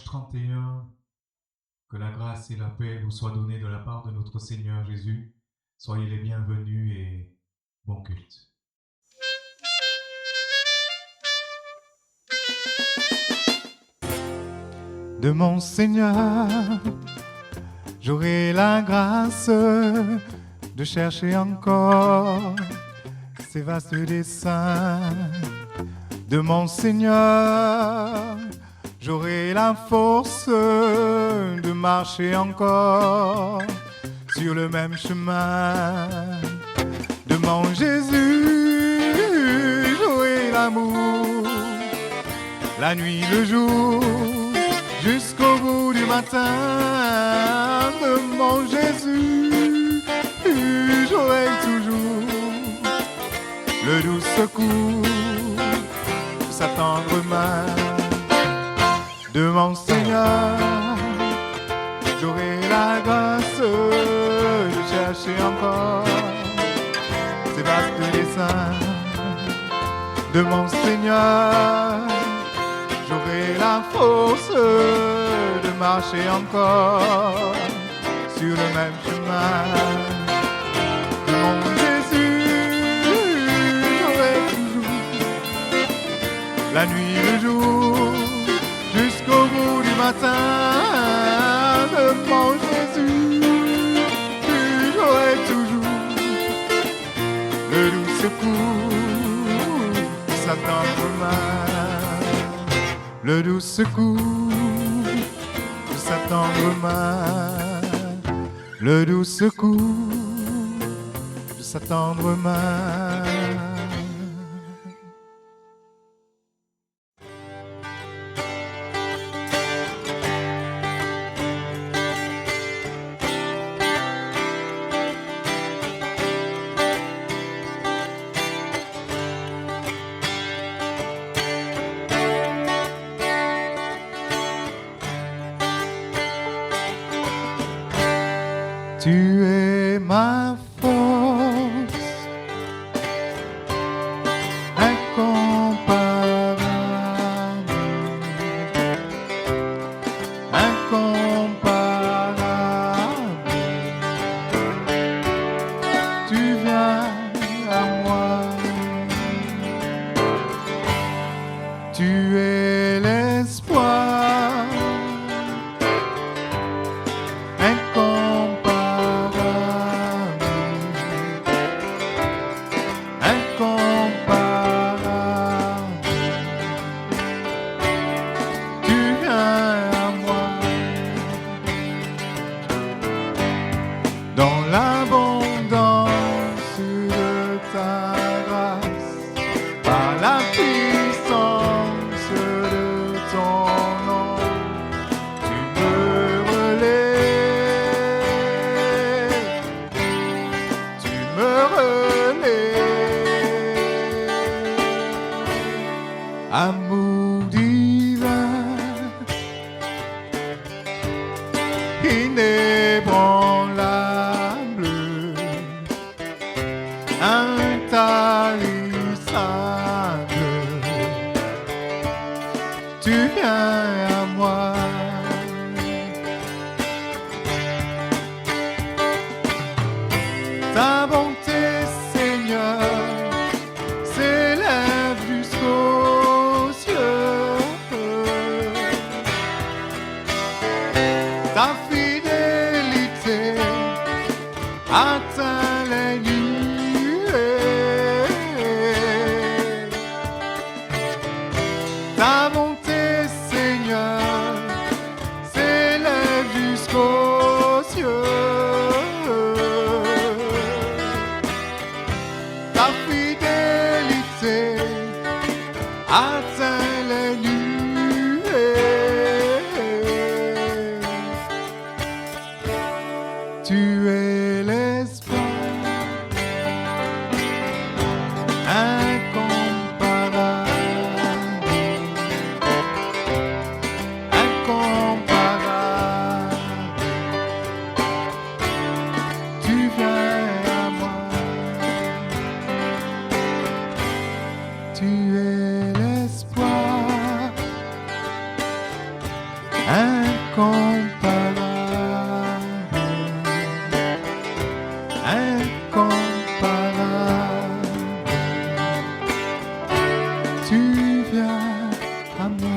31. Que la grâce et la paix vous soient données de la part de notre Seigneur Jésus. Soyez les bienvenus et bon culte. De mon Seigneur, j'aurai la grâce de chercher encore ces vastes desseins. De mon Seigneur, j'aurai la force de marcher encore sur le même chemin. De mon Jésus, j'aurai l'amour, la nuit, le jour, jusqu'au bout du matin. De mon Jésus, j'aurai toujours le doux secours de sa tendre main. De mon Seigneur, j'aurai la grâce de chercher encore ces vastes desseins. De mon Seigneur, j'aurai la force de marcher encore sur le même chemin. De mon Jésus, j'aurai toujours la nuit, le jour, jusqu'au bout du matin. De mon Jésus, j'aurai toujours le doux secours de sa tendre main. Le doux secours de sa tendre main. Le doux secours de sa tendre main. Tu es ma force, incomparable, incomparable. Tu viens à moi, tu es l'espoir, dans l'abondance de ta grâce, par la puissance de ton nom, tu me relèves, tu me relèves. Amour divin, inébranlable, intarissable, tu viens à moi. Ta bonté, Seigneur, s'élève jusqu'aux cieux. Ta fidélité atteint les nuées. Ta bonté, Seigneur, s'élève jusqu'aux cieux. Ta fidélité atteint les nuées. Tu es l'espoir incomparable, incomparable. Tu viens à moi. Tu es l'espoir incomparable. Tu viens à moi.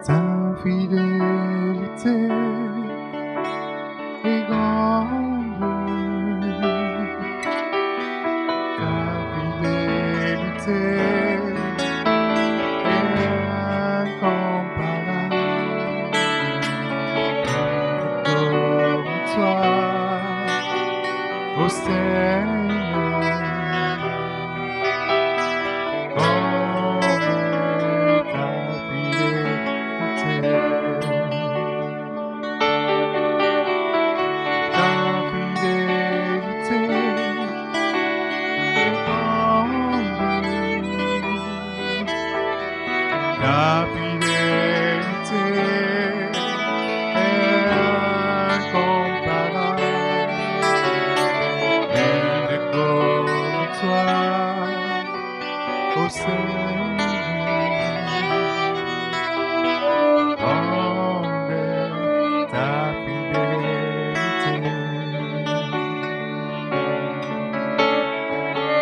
Ta fidélité est grande. Ta fidélité est incomparable. Comme toi, ô Seigneur, comme ta fidélité. Ta fidélité est grande. Ta fidélité est incomparable. Elle est comme toi, ô Seigneur. Grande est ta fidélité.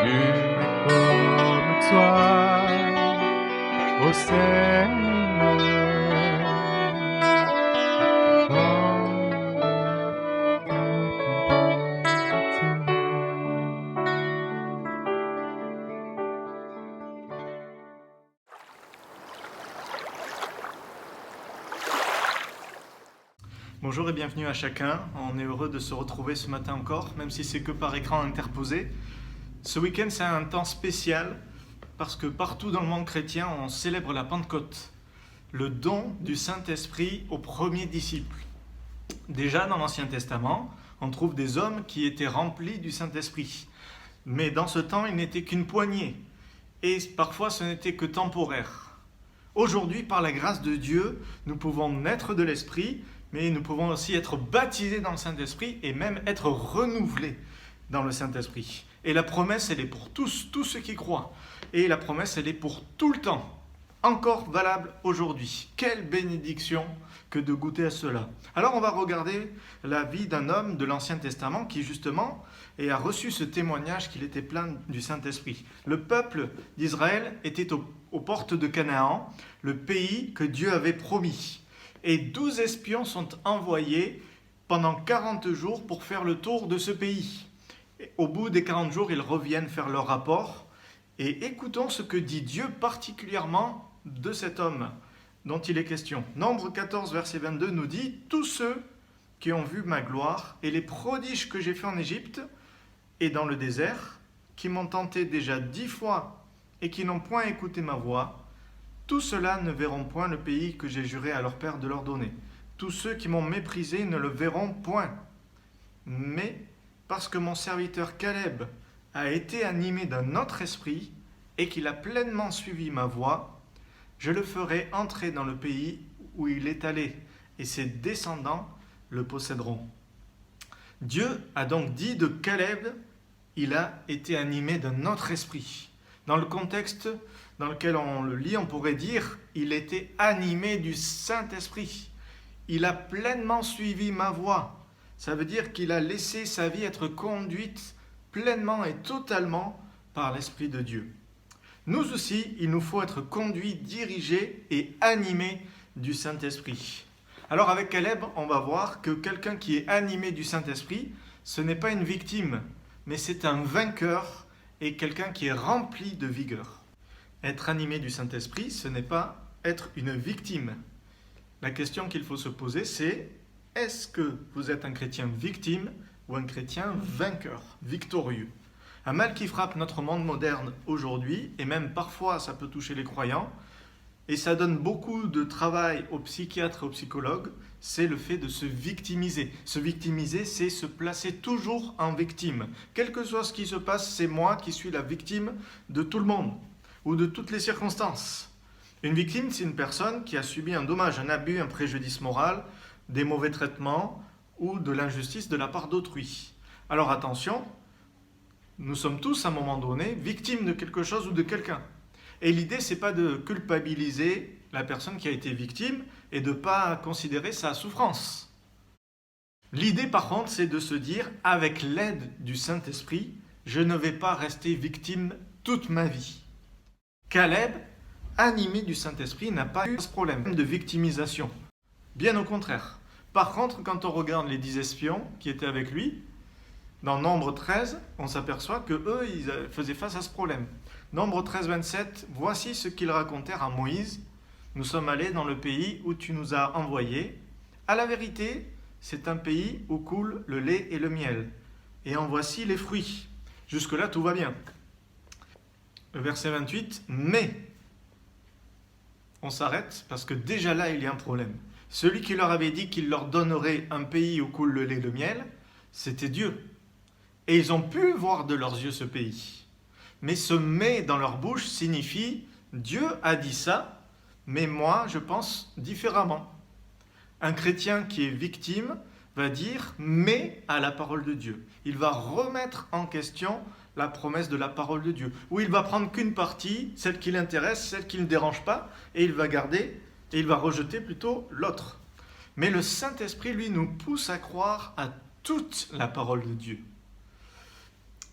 Nul n'est comme toi, ô Seigneur. Grande est ta fidélité. Bonjour et bienvenue à chacun. On est heureux de se retrouver ce matin encore, même si c'est que par écran interposé. Ce week-end, c'est un temps spécial parce que partout dans le monde chrétien, on célèbre la Pentecôte, le don du Saint-Esprit aux premiers disciples. Déjà dans l'Ancien Testament, on trouve des hommes qui étaient remplis du Saint-Esprit. Mais dans ce temps, il n'était qu'une poignée. Et parfois, ce n'était que temporaire. Aujourd'hui, par la grâce de Dieu, nous pouvons naître de l'Esprit, mais nous pouvons aussi être baptisés dans le Saint-Esprit et même être renouvelés dans le Saint-Esprit. Et la promesse, elle est pour tous ceux qui croient. Et la promesse, elle est pour tout le temps, encore valable aujourd'hui. Quelle bénédiction que de goûter à cela. Alors on va regarder la vie d'un homme de l'Ancien Testament qui justement a reçu ce témoignage qu'il était plein du Saint-Esprit. Le peuple d'Israël était aux portes de Canaan, le pays que Dieu avait promis. Et 12 espions sont envoyés pendant 40 jours pour faire le tour de ce pays. Et au bout des 40 jours, ils reviennent faire leur rapport. Et écoutons ce que dit Dieu particulièrement de cet homme dont il est question. Nombre 14, verset 22 nous dit « Tous ceux qui ont vu ma gloire et les prodiges que j'ai faits en Égypte et dans le désert, qui m'ont tenté déjà 10 fois et qui n'ont point écouté ma voix, tous ceux-là ne verront point le pays que j'ai juré à leur père de leur donner. Tous ceux qui m'ont méprisé ne le verront point. Mais parce que mon serviteur Caleb a été animé d'un autre esprit et qu'il a pleinement suivi ma voix, je le ferai entrer dans le pays où il est allé, et ses descendants le posséderont. » Dieu a donc dit de Caleb, il a été animé d'un autre esprit. Dans le contexte dans lequel on le lit, on pourrait dire, il était animé du Saint-Esprit. Il a pleinement suivi ma voie. Ça veut dire qu'il a laissé sa vie être conduite pleinement et totalement par l'Esprit de Dieu. Nous aussi, il nous faut être conduits, dirigés et animés du Saint-Esprit. Alors avec Caleb, on va voir que quelqu'un qui est animé du Saint-Esprit, ce n'est pas une victime, mais c'est un vainqueur et quelqu'un qui est rempli de vigueur. Être animé du Saint-Esprit, ce n'est pas être une victime. La question qu'il faut se poser, c'est est-ce que vous êtes un chrétien victime ou un chrétien vainqueur, victorieux ? Un mal qui frappe notre monde moderne aujourd'hui, et même parfois ça peut toucher les croyants, et ça donne beaucoup de travail aux psychiatres et aux psychologues, c'est le fait de se victimiser. Se victimiser, c'est se placer toujours en victime. Quel que soit ce qui se passe, c'est moi qui suis la victime de tout le monde, ou de toutes les circonstances. Une victime, c'est une personne qui a subi un dommage, un abus, un préjudice moral, des mauvais traitements ou de l'injustice de la part d'autrui. Alors attention, nous sommes tous à un moment donné victimes de quelque chose ou de quelqu'un. Et l'idée, c'est pas de culpabiliser la personne qui a été victime et de ne pas considérer sa souffrance. L'idée, par contre, c'est de se dire, avec l'aide du Saint-Esprit, je ne vais pas rester victime toute ma vie. Caleb, animé du Saint-Esprit, n'a pas eu ce problème de victimisation. Bien au contraire. Par contre, quand on regarde les 10 espions qui étaient avec lui, dans Nombre 13, on s'aperçoit que eux, ils faisaient face à ce problème. Nombre 13, 27, voici ce qu'ils racontèrent à Moïse. Nous sommes allés dans le pays où tu nous as envoyés. À la vérité, c'est un pays où coule le lait et le miel. Et en voici les fruits. Jusque-là, tout va bien. Le verset 28, mais on s'arrête parce que déjà là, il y a un problème. Celui qui leur avait dit qu'il leur donnerait un pays où coule le lait et le miel, c'était Dieu. Et ils ont pu voir de leurs yeux ce pays. Mais ce « mais » dans leur bouche signifie « Dieu a dit ça, mais moi, je pense différemment ». Un chrétien qui est victime va dire « mais » à la parole de Dieu. Il va remettre en question la promesse de la parole de Dieu. Ou il va prendre qu'une partie, celle qui l'intéresse, celle qui ne le dérange pas, et il va garder, et il va rejeter plutôt l'autre. Mais le Saint-Esprit, lui, nous pousse à croire à toute la parole de Dieu.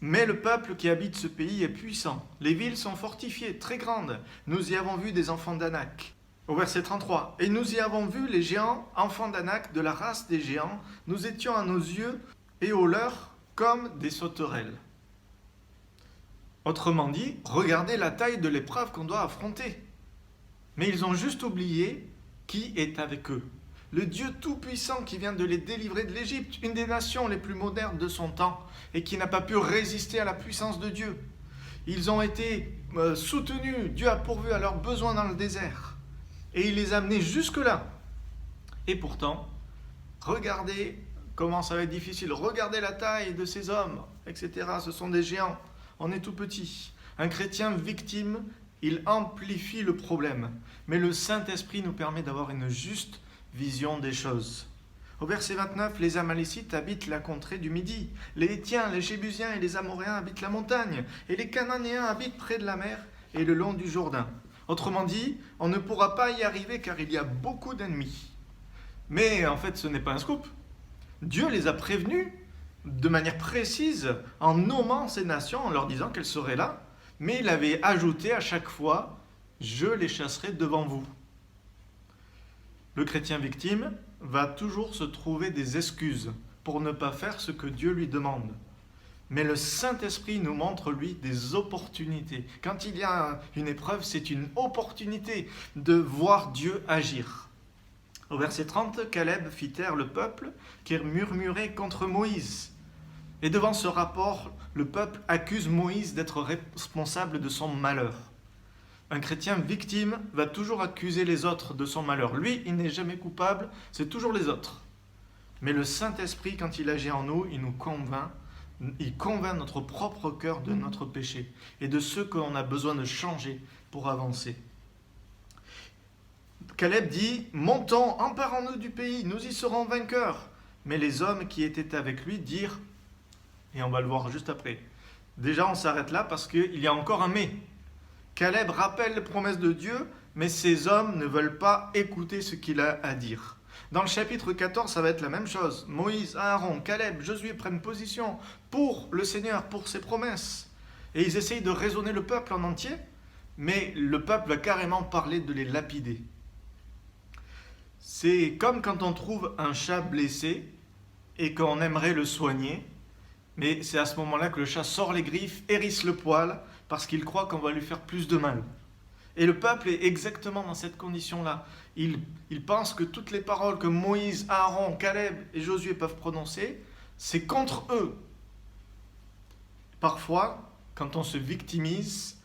Mais le peuple qui habite ce pays est puissant. Les villes sont fortifiées, très grandes. Nous y avons vu des enfants d'Anak. Au verset 33. Et nous y avons vu les géants, enfants d'Anak, de la race des géants. Nous étions à nos yeux et aux leurs comme des sauterelles. Autrement dit, regardez la taille de l'épreuve qu'on doit affronter. Mais ils ont juste oublié qui est avec eux. Le Dieu tout-puissant qui vient de les délivrer de l'Égypte, une des nations les plus modernes de son temps, et qui n'a pas pu résister à la puissance de Dieu. Ils ont été soutenus, Dieu a pourvu à leurs besoins dans le désert, et il les a amenés jusque-là. Et pourtant, regardez comment ça va être difficile, regardez la taille de ces hommes, etc. Ce sont des géants, on est tout petit. Un chrétien victime, il amplifie le problème, mais le Saint-Esprit nous permet d'avoir une juste vision des choses. Au verset 29, les Amalécites habitent la contrée du Midi, les Hétiens, les Jébusiens et les Amoréens habitent la montagne, et les Cananéens habitent près de la mer et le long du Jourdain. Autrement dit, on ne pourra pas y arriver car il y a beaucoup d'ennemis. Mais en fait, ce n'est pas un scoop. Dieu les a prévenus de manière précise en nommant ces nations, en leur disant qu'elles seraient là, mais il avait ajouté à chaque fois « Je les chasserai devant vous ». Le chrétien victime va toujours se trouver des excuses pour ne pas faire ce que Dieu lui demande. Mais le Saint-Esprit nous montre, lui, des opportunités. Quand il y a une épreuve, c'est une opportunité de voir Dieu agir. Au verset 30, Caleb fit taire le peuple qui murmurait contre Moïse. Et devant ce rapport, le peuple accuse Moïse d'être responsable de son malheur. Un chrétien victime va toujours accuser les autres de son malheur. Lui, il n'est jamais coupable, c'est toujours les autres. Mais le Saint-Esprit, quand il agit en nous, il nous convainc. Il convainc notre propre cœur de notre péché et de ce qu'on a besoin de changer pour avancer. Caleb dit « Montons, emparons-nous du pays, nous y serons vainqueurs. » Mais les hommes qui étaient avec lui dirent, et on va le voir juste après, déjà on s'arrête là parce qu'il y a encore un « mais ». Caleb rappelle les promesses de Dieu, mais ces hommes ne veulent pas écouter ce qu'il a à dire. Dans le chapitre 14, ça va être la même chose. Moïse, Aaron, Caleb, Josué prennent position pour le Seigneur, pour ses promesses. Et ils essayent de raisonner le peuple en entier, mais le peuple va carrément parler de les lapider. C'est comme quand on trouve un chat blessé et qu'on aimerait le soigner, mais c'est à ce moment-là que le chat sort les griffes, hérisse le poil, parce qu'il croit qu'on va lui faire plus de mal. Et le peuple est exactement dans cette condition-là. Il pense que toutes les paroles que Moïse, Aaron, Caleb et Josué peuvent prononcer, c'est contre eux. Parfois, quand on se victimise,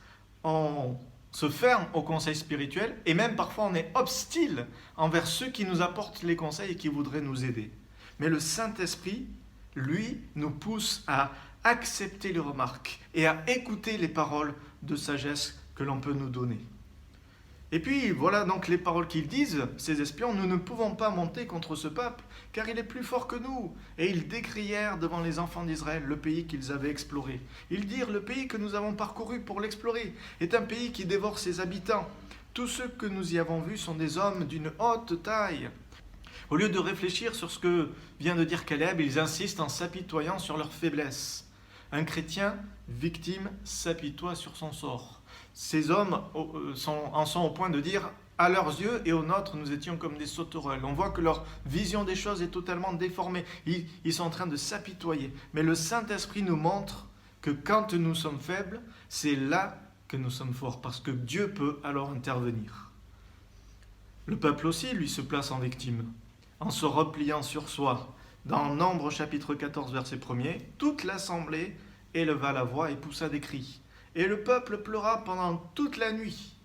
on se ferme au conseil spirituel et même parfois on est hostile envers ceux qui nous apportent les conseils et qui voudraient nous aider. Mais le Saint-Esprit, lui, nous pousse à accepter les remarques et à écouter les paroles de sagesse que l'on peut nous donner. Et puis voilà donc les paroles qu'ils disent, ces espions: nous ne pouvons pas monter contre ce peuple, car il est plus fort que nous. Et ils décrièrent devant les enfants d'Israël le pays qu'ils avaient exploré. Ils dirent: le pays que nous avons parcouru pour l'explorer est un pays qui dévore ses habitants. Tous ceux que nous y avons vus sont des hommes d'une haute taille. Au lieu de réfléchir sur ce que vient de dire Caleb, ils insistent en s'apitoyant sur leur faiblesse. Un chrétien victime s'apitoie sur son sort. Ces hommes en sont au point de dire: à leurs yeux et aux nôtres, nous étions comme des sauterelles. On voit que leur vision des choses est totalement déformée. Ils sont en train de s'apitoyer. Mais le Saint-Esprit nous montre que quand nous sommes faibles, c'est là que nous sommes forts, parce que Dieu peut alors intervenir. Le peuple aussi, lui, se place en victime, en se repliant sur soi. Dans Nombre chapitre 14, verset 1er, toute l'assemblée éleva la voix et poussa des cris. Et le peuple pleura pendant toute la nuit.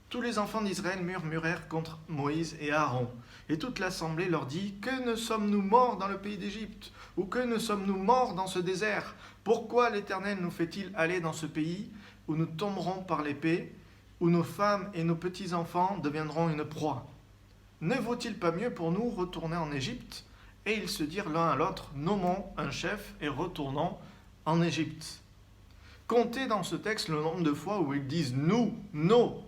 Tous les enfants d'Israël murmurèrent contre Moïse et Aaron. Et toute l'assemblée leur dit: que ne sommes-nous morts dans le pays d'Égypte? Ou que ne sommes-nous morts dans ce désert? Pourquoi l'Éternel nous fait-il aller dans ce pays où nous tomberons par l'épée, où nos femmes et nos petits-enfants deviendront une proie? Ne vaut-il pas mieux pour nous retourner en Égypte? Et ils se dirent l'un à l'autre: nommons un chef et retournons en Égypte. Comptez dans ce texte le nombre de fois où ils disent nous, nos,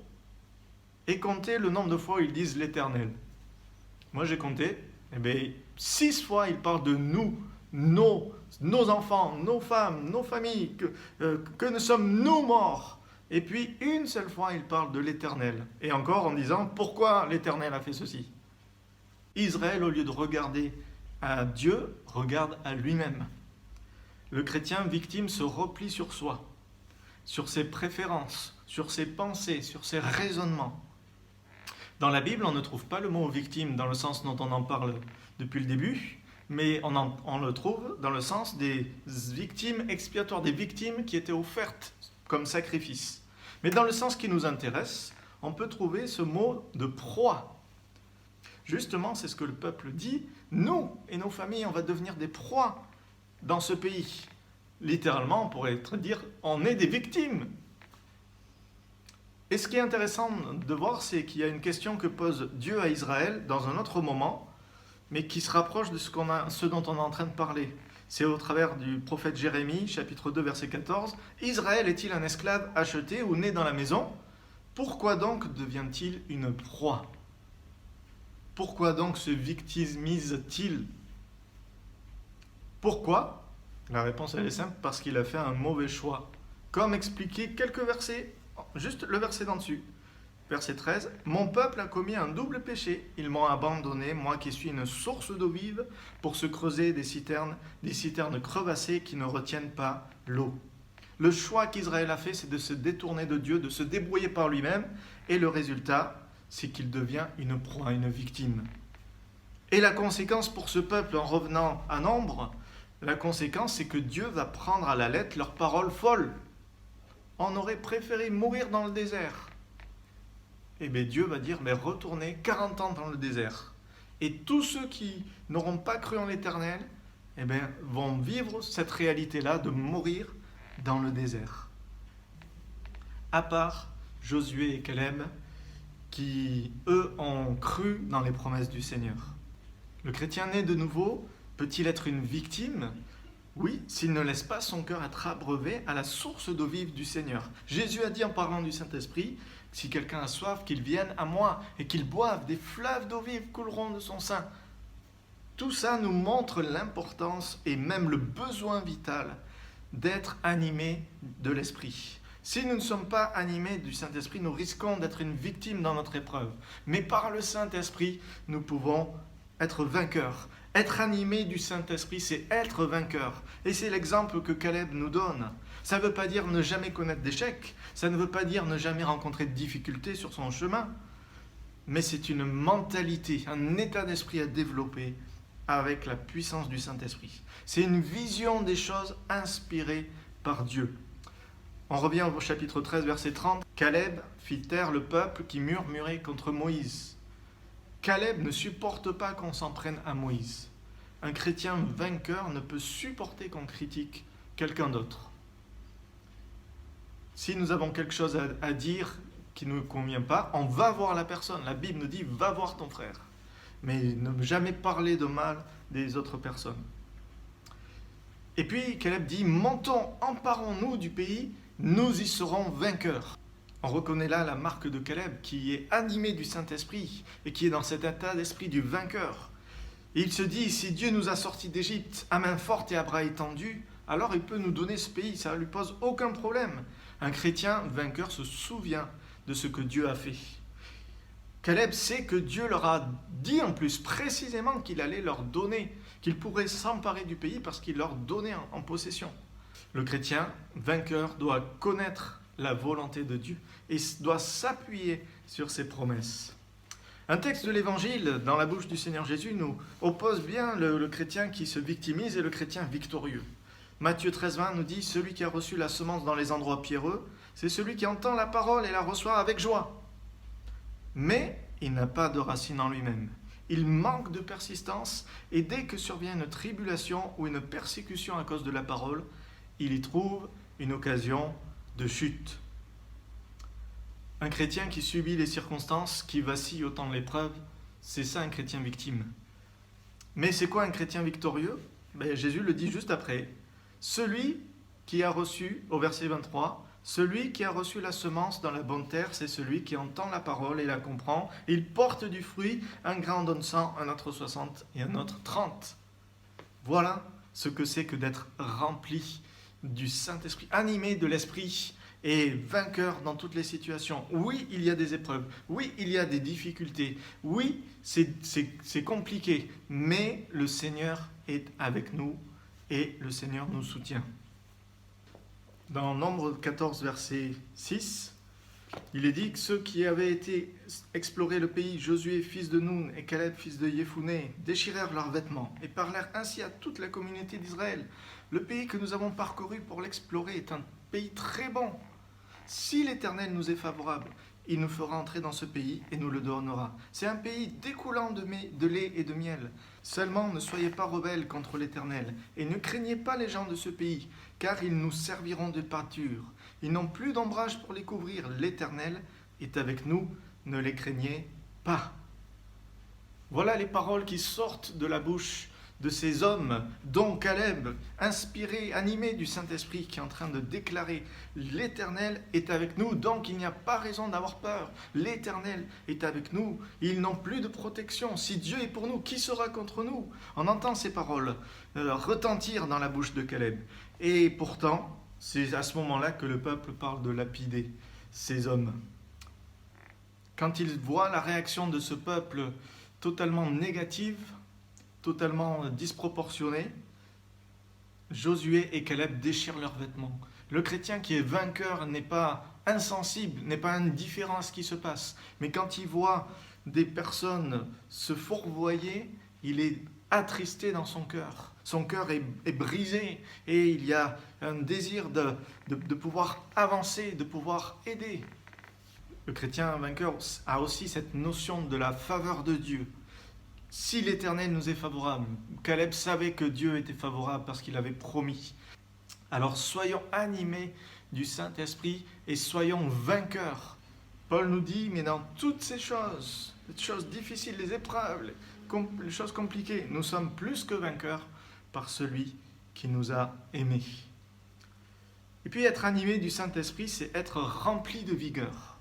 et comptez le nombre de fois où ils disent l'Éternel. Moi j'ai compté, 6 fois ils parlent de nous, nos enfants, nos femmes, nos familles, que ne sommes-nous morts. Et puis une seule fois ils parlent de l'Éternel, et encore en disant pourquoi l'Éternel a fait ceci. Israël, au lieu de regarder à Dieu, regarde à lui-même. Le chrétien victime se replie sur soi, sur ses préférences, sur ses pensées, sur ses raisonnements. Dans la Bible, on ne trouve pas le mot victime dans le sens dont on en parle depuis le début, mais on le trouve dans le sens des victimes expiatoires, des victimes qui étaient offertes comme sacrifice. Mais dans le sens qui nous intéresse, on peut trouver ce mot de proie. Justement, c'est ce que le peuple dit: nous et nos familles, on va devenir des proies dans ce pays. Littéralement, on pourrait dire: on est des victimes. Et ce qui est intéressant de voir, c'est qu'il y a une question que pose Dieu à Israël dans un autre moment, mais qui se rapproche de ce dont on est en train de parler. C'est au travers du prophète Jérémie, chapitre 2, verset 14. « Israël est-il un esclave acheté ou né dans la maison? Pourquoi donc devient-il une proie? Pourquoi donc se victimise-t-il? Pourquoi? La réponse elle est simple: parce qu'il a fait un mauvais choix. Comme expliqué quelques versets, juste le verset d'en dessus. Verset 13, « Mon peuple a commis un double péché. Ils m'ont abandonné, moi qui suis une source d'eau vive, pour se creuser des citernes crevassées qui ne retiennent pas l'eau. » Le choix qu'Israël a fait, c'est de se détourner de Dieu, de se débrouiller par lui-même, et le résultat, c'est qu'il devient une proie, une victime. Et la conséquence pour ce peuple, en revenant à Nombre, la conséquence, c'est que Dieu va prendre à la lettre leurs paroles folles. On aurait préféré mourir dans le désert. Et bien Dieu va dire: mais retournez 40 ans dans le désert. Et tous ceux qui n'auront pas cru en l'Éternel, vont vivre cette réalité-là de mourir dans le désert. À part Josué et Caleb, qui, eux, ont cru dans les promesses du Seigneur. Le chrétien né de nouveau peut-il être une victime? Oui, s'il ne laisse pas son cœur être abreuvé à la source d'eau vive du Seigneur. Jésus a dit en parlant du Saint-Esprit: si quelqu'un a soif, qu'il vienne à moi et qu'il boive, des fleuves d'eau vive couleront de son sein. Tout ça nous montre l'importance et même le besoin vital d'être animé de l'Esprit. Si nous ne sommes pas animés du Saint-Esprit, nous risquons d'être une victime dans notre épreuve. Mais par le Saint-Esprit, nous pouvons être vainqueurs. Être animé du Saint-Esprit, c'est être vainqueur. Et c'est l'exemple que Caleb nous donne. Ça ne veut pas dire ne jamais connaître d'échecs, ça ne veut pas dire ne jamais rencontrer de difficultés sur son chemin, mais c'est une mentalité, un état d'esprit à développer avec la puissance du Saint-Esprit. C'est une vision des choses inspirée par Dieu. On revient au chapitre 13, verset 30. Caleb fit taire le peuple qui murmurait contre Moïse. Caleb ne supporte pas qu'on s'en prenne à Moïse. Un chrétien vainqueur ne peut supporter qu'on critique quelqu'un d'autre. Si nous avons quelque chose à dire qui ne nous convient pas, on va voir la personne. La Bible nous dit, va voir ton frère. Mais ne jamais parler de mal des autres personnes. Et puis Caleb dit, montons, emparons-nous du pays, nous y serons vainqueurs. On reconnaît là la marque de Caleb qui est animé du Saint-Esprit et qui est dans cet état d'esprit du vainqueur. Et il se dit, si Dieu nous a sortis d'Égypte à main forte et à bras étendus, alors il peut nous donner ce pays, ça ne lui pose aucun problème. Un chrétien vainqueur se souvient de ce que Dieu a fait. Caleb sait que Dieu leur a dit en plus précisément qu'il allait leur donner, qu'il pourrait s'emparer du pays parce qu'il leur donnait en possession. Le chrétien vainqueur doit connaître la volonté de Dieu et doit s'appuyer sur ses promesses. Un texte de l'Évangile dans la bouche du Seigneur Jésus nous oppose bien le chrétien qui se victimise et le chrétien victorieux. Matthieu 13,20 nous dit « Celui qui a reçu la semence dans les endroits pierreux, c'est celui qui entend la parole et la reçoit avec joie. Mais il n'a pas de racine en lui-même. Il manque de persistance et dès que survient une tribulation ou une persécution à cause de la parole, il y trouve une occasion de chute. » Un chrétien qui subit les circonstances, qui vacille au temps de l'épreuve, c'est ça un chrétien victime. Mais c'est quoi un chrétien victorieux ? Jésus le dit juste après. Celui qui a reçu, au verset 23, celui qui a reçu la semence dans la bonne terre, c'est celui qui entend la parole et la comprend. Il porte du fruit, un grain en donne 100, un autre 60 et un autre 30. Voilà ce que c'est que d'être rempli du Saint-Esprit, animé de l'Esprit et vainqueur dans toutes les situations. Oui, il y a des épreuves. Oui, il y a des difficultés. Oui, c'est compliqué. Mais le Seigneur est avec nous et le Seigneur nous soutient. Dans Nombre 14, verset 6, il est dit que ceux qui avaient été explorer le pays, Josué, fils de Nun, et Caleb, fils de Yéphouné, déchirèrent leurs vêtements et parlèrent ainsi à toute la communauté d'Israël. Le pays que nous avons parcouru pour l'explorer est un pays très bon. Si l'Éternel nous est favorable, il nous fera entrer dans ce pays et nous le donnera. C'est un pays découlant de lait et de miel. Seulement ne soyez pas rebelles contre l'Éternel et ne craignez pas les gens de ce pays, car ils nous serviront de pâture. Ils n'ont plus d'ombrage pour les couvrir. L'Éternel est avec nous, ne les craignez pas. Voilà les paroles qui sortent de la bouche de ces hommes, dont Caleb, inspiré, animé du Saint-Esprit, qui est en train de déclarer « L'Éternel est avec nous, donc il n'y a pas raison d'avoir peur. L'Éternel est avec nous, ils n'ont plus de protection. Si Dieu est pour nous, qui sera contre nous ?» On entend ces paroles retentir dans la bouche de Caleb. Et pourtant, c'est à ce moment-là que le peuple parle de lapider ces hommes. Quand il voit la réaction de ce peuple totalement négative, totalement disproportionnée, Josué et Caleb déchirent leurs vêtements. Le chrétien qui est vainqueur n'est pas insensible, n'est pas indifférent à ce qui se passe. Mais quand il voit des personnes se fourvoyer, il est attristé dans son cœur. Son cœur est brisé et il y a un désir de pouvoir avancer, de pouvoir aider. Le chrétien vainqueur a aussi cette notion de la faveur de Dieu. Si l'Éternel nous est favorable, Caleb savait que Dieu était favorable parce qu'il avait promis. Alors soyons animés du Saint-Esprit et soyons vainqueurs. Paul nous dit, mais dans toutes ces choses difficiles, les épreuves, les choses compliquées, nous sommes plus que vainqueurs par celui qui nous a aimés. Et puis être animé du Saint-Esprit, c'est être rempli de vigueur.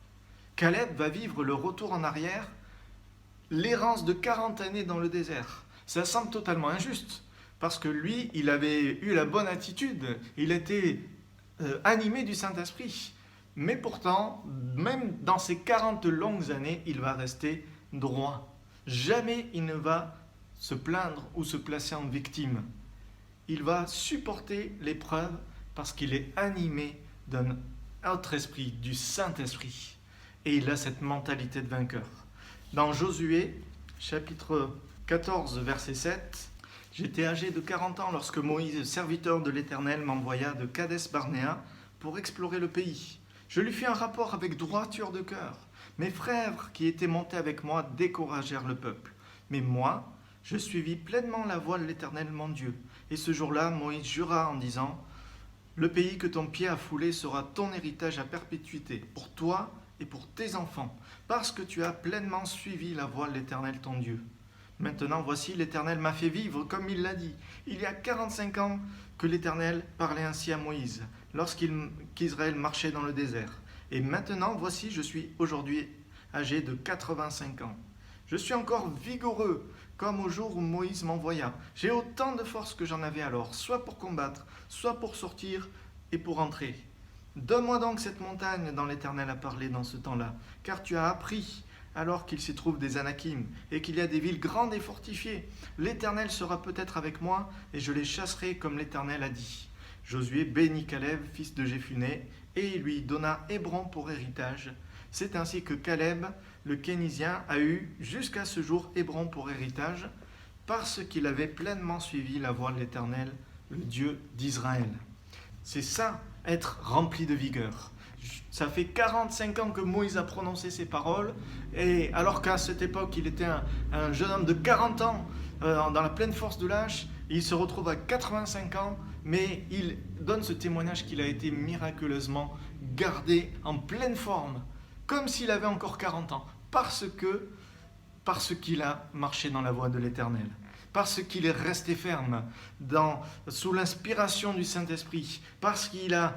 Caleb va vivre le retour en arrière, l'errance de 40 années dans le désert. Ça semble totalement injuste, parce que lui, il avait eu la bonne attitude, il était animé du Saint-Esprit. Mais pourtant, même dans ces 40 longues années, il va rester droit. Jamais il ne va se plaindre ou se placer en victime. Il va supporter l'épreuve parce qu'il est animé d'un autre esprit, du Saint-Esprit. Et il a cette mentalité de vainqueur. Dans Josué, chapitre 14, verset 7, « J'étais âgé de 40 ans lorsque Moïse, serviteur de l'Éternel, m'envoya de Kadès-Barnéa pour explorer le pays. Je lui fis un rapport avec droiture de cœur. Mes frères qui étaient montés avec moi découragèrent le peuple. Mais moi, je suivis pleinement la voie de l'Éternel mon Dieu. Et ce jour-là, Moïse jura en disant, « Le pays que ton pied a foulé sera ton héritage à perpétuité, pour toi et pour tes enfants, parce que tu as pleinement suivi la voie de l'Éternel ton Dieu. Maintenant, voici, l'Éternel m'a fait vivre comme il l'a dit. Il y a 45 ans que l'Éternel parlait ainsi à Moïse, qu'Israël marchait dans le désert. Et maintenant, voici, je suis aujourd'hui âgé de 85 ans. Je suis encore vigoureux, comme au jour où Moïse m'envoya. J'ai autant de force que j'en avais alors, soit pour combattre, soit pour sortir et pour entrer. Donne-moi donc cette montagne dont l'Éternel a parlé dans ce temps-là, car tu as appris alors qu'il s'y trouve des Anakim, et qu'il y a des villes grandes et fortifiées. L'Éternel sera peut-être avec moi, et je les chasserai comme l'Éternel a dit. Josué bénit Caleb, fils de Jéphuné, et il lui donna Hébron pour héritage. C'est ainsi que Caleb, le Kénisien, a eu jusqu'à ce jour Hébron pour héritage, parce qu'il avait pleinement suivi la voie de l'Éternel, le Dieu d'Israël. C'est ça, être rempli de vigueur. Ça fait 45 ans que Moïse a prononcé ces paroles, et alors qu'à cette époque, il était un jeune homme de 40 ans, dans la pleine force de l'âge, il se retrouve à 85 ans, mais il donne ce témoignage qu'il a été miraculeusement gardé en pleine forme, comme s'il avait encore 40 ans, parce qu'il a marché dans la voie de l'Éternel. Parce qu'il est resté ferme sous l'inspiration du Saint-Esprit, parce qu'il a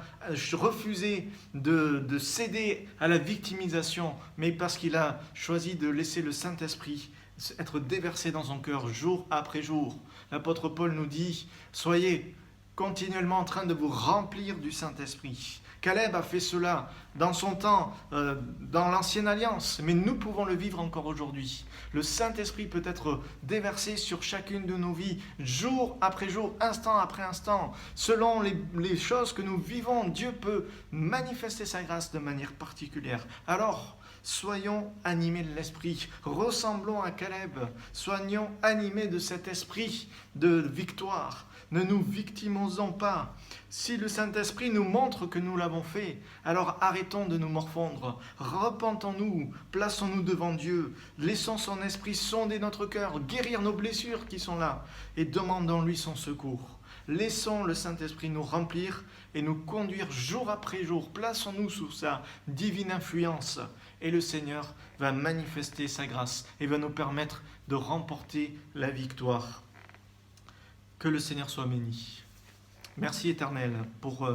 refusé de céder à la victimisation, mais parce qu'il a choisi de laisser le Saint-Esprit être déversé dans son cœur jour après jour. L'apôtre Paul nous dit, soyez continuellement en train de vous remplir du Saint-Esprit. Caleb a fait cela dans son temps, dans l'Ancienne Alliance, mais nous pouvons le vivre encore aujourd'hui. Le Saint-Esprit peut être déversé sur chacune de nos vies, jour après jour, instant après instant. Selon les choses que nous vivons, Dieu peut manifester sa grâce de manière particulière. Alors, soyons animés de l'Esprit, ressemblons à Caleb, soyons animés de cet esprit de victoire. Ne nous victimisons pas. Si le Saint-Esprit nous montre que nous l'avons fait, alors arrêtons de nous morfondre. Repentons-nous, plaçons-nous devant Dieu, laissons son Esprit sonder notre cœur, guérir nos blessures qui sont là, et demandons-lui son secours. Laissons le Saint-Esprit nous remplir et nous conduire jour après jour. Plaçons-nous sous sa divine influence, et le Seigneur va manifester sa grâce et va nous permettre de remporter la victoire. Que le Seigneur soit béni. Merci Éternel pour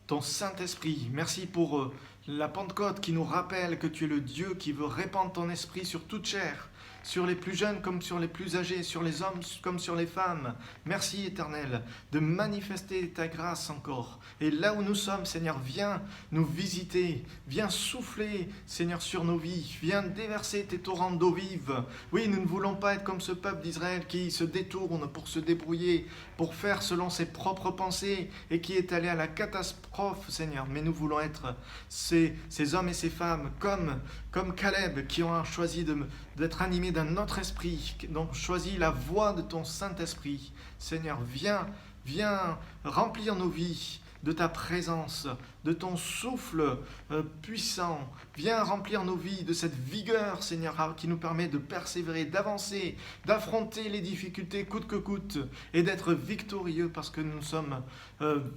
ton Saint-Esprit. Merci pour la Pentecôte qui nous rappelle que tu es le Dieu qui veut répandre ton esprit sur toute chair, sur les plus jeunes comme sur les plus âgés, sur les hommes comme sur les femmes. Merci Éternel de manifester ta grâce encore. Et là où nous sommes, Seigneur, viens nous visiter, viens souffler, Seigneur, sur nos vies, viens déverser tes torrents d'eau vive. Oui, nous ne voulons pas être comme ce peuple d'Israël qui se détourne pour se débrouiller, pour faire selon ses propres pensées et qui est allé à la catastrophe, Seigneur. Mais nous voulons être ces hommes et ces femmes comme Caleb qui ont choisi d'être animés d'un autre esprit, donc choisi la voie de ton Saint-Esprit. Seigneur, viens remplir nos vies de ta présence, de ton souffle puissant. Viens remplir nos vies de cette vigueur, Seigneur, qui nous permet de persévérer, d'avancer, d'affronter les difficultés coûte que coûte et d'être victorieux parce que nous sommes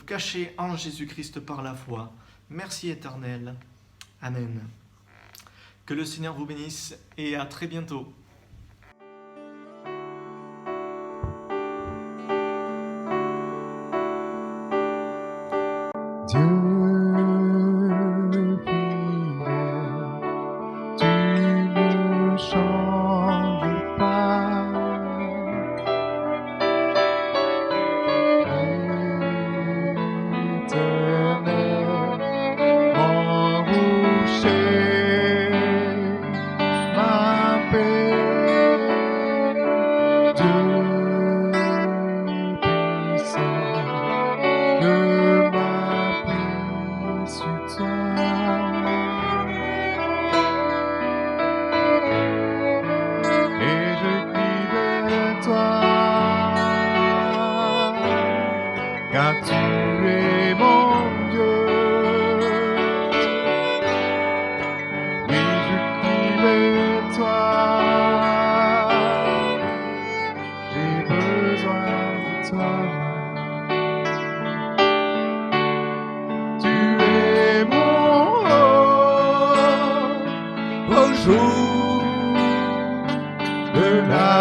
cachés en Jésus-Christ par la foi. Merci Éternel. Amen. Que le Seigneur vous bénisse et à très bientôt. Dieu fidèle, tu ne changes pas. Éternel, mon rocher, ma paix.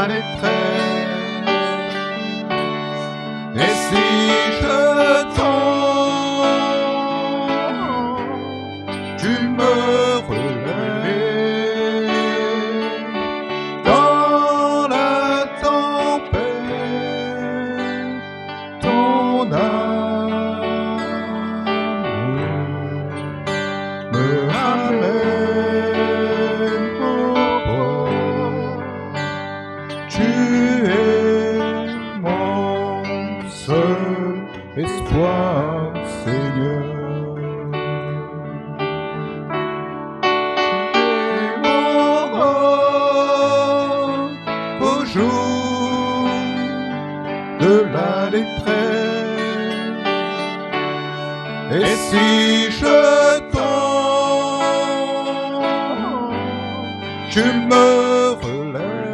la détresse. Et si je tombe, tu me relèves. Dans la tempête, ton amour me ramène au port. Tu es mon seul espoir, Seigneur. Tu es mon roc au jour de la détresse. Et si je tombe, tu me relèves.